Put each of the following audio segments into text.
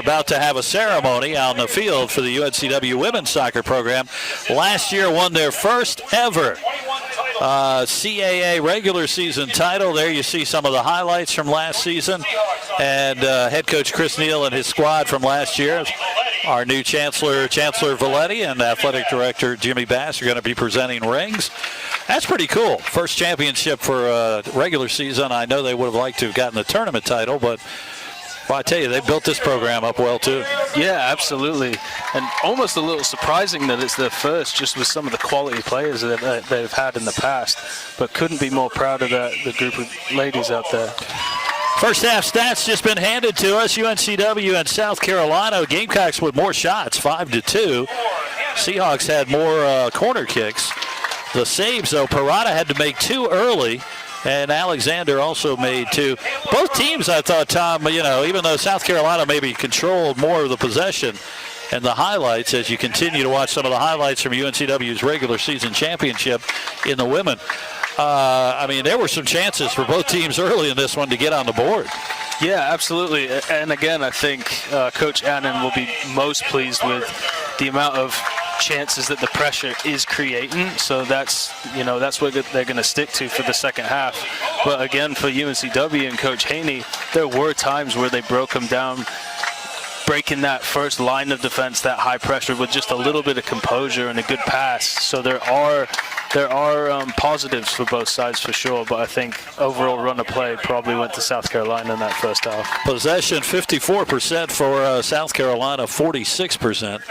about to have a ceremony on the field for the UNCW women's soccer program. Last year won their first ever CAA regular season title. There you see some of the highlights from last season. And head coach Chris Neal and his squad from last year. Our new Chancellor Valetti, and athletic director Jimmy Bass are going to be presenting rings. That's pretty cool. First championship for regular season. I know they would have liked to have gotten the tournament title, but well, I tell you, they built this program up well, too. Yeah, absolutely. And almost a little surprising that it's their first, just with some of the quality players that they've had in the past. But couldn't be more proud of the group of ladies out there. First half stats just been handed to us. UNCW and South Carolina. Gamecocks with more shots, 5-2. Seahawks had more corner kicks. The saves, though, Parada had to make 2 early, and Alexander also made 2. Both teams, I thought, Tom, even though South Carolina maybe controlled more of the possession and the highlights, as you continue to watch some of the highlights from UNCW's regular season championship in the women, there were some chances for both teams early in this one to get on the board. Yeah, absolutely. And again, I think Coach Annan will be most pleased with the amount of chances that the pressure is creating. So that's what they're going to stick to for the second half. But again, for UNCW and Coach Haney, there were times where they broke them down, breaking that first line of defense, that high pressure, with just a little bit of composure and a good pass. So there are positives for both sides for sure, but I think overall run of play probably went to South Carolina in that first half. Possession 54% for South Carolina, 46%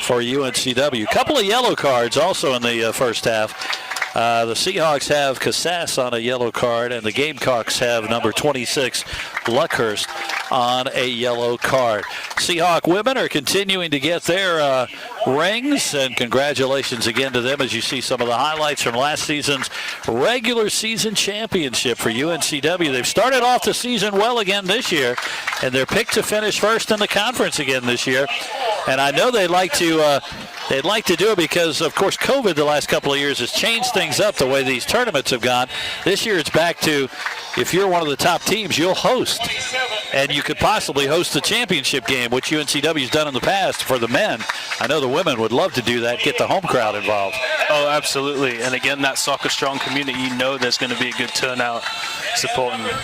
for UNCW. Couple of yellow cards also in the first half. The Seahawks have Cassass on a yellow card, and the Gamecocks have number 26, Luckhurst, on a yellow card. Seahawk women are continuing to get their rings, and congratulations again to them as you see some of the highlights from last season's regular season championship for UNCW. They've started off the season well again this year, and they're picked to finish first in the conference again this year. And I know they'd like to do it because, of course, COVID the last couple of years has changed things up the way these tournaments have gone. This year it's back to, if you're one of the top teams, you'll host. And you could possibly host the championship game, which UNCW's done in the past for the men. I know the women would love to do that, get the home crowd involved. Oh, absolutely. And again, that Soccer Strong community, there's going to be a good turnout supporting them.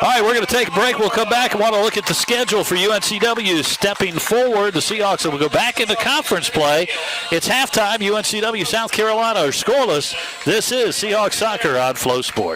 All right, we're going to take a break. We'll come back and want to look at the schedule for UNCW stepping forward. The Seahawks will go back into conference play. It's halftime. UNCW, South Carolina are scoreless. This is Seahawks Soccer on Flow Sports.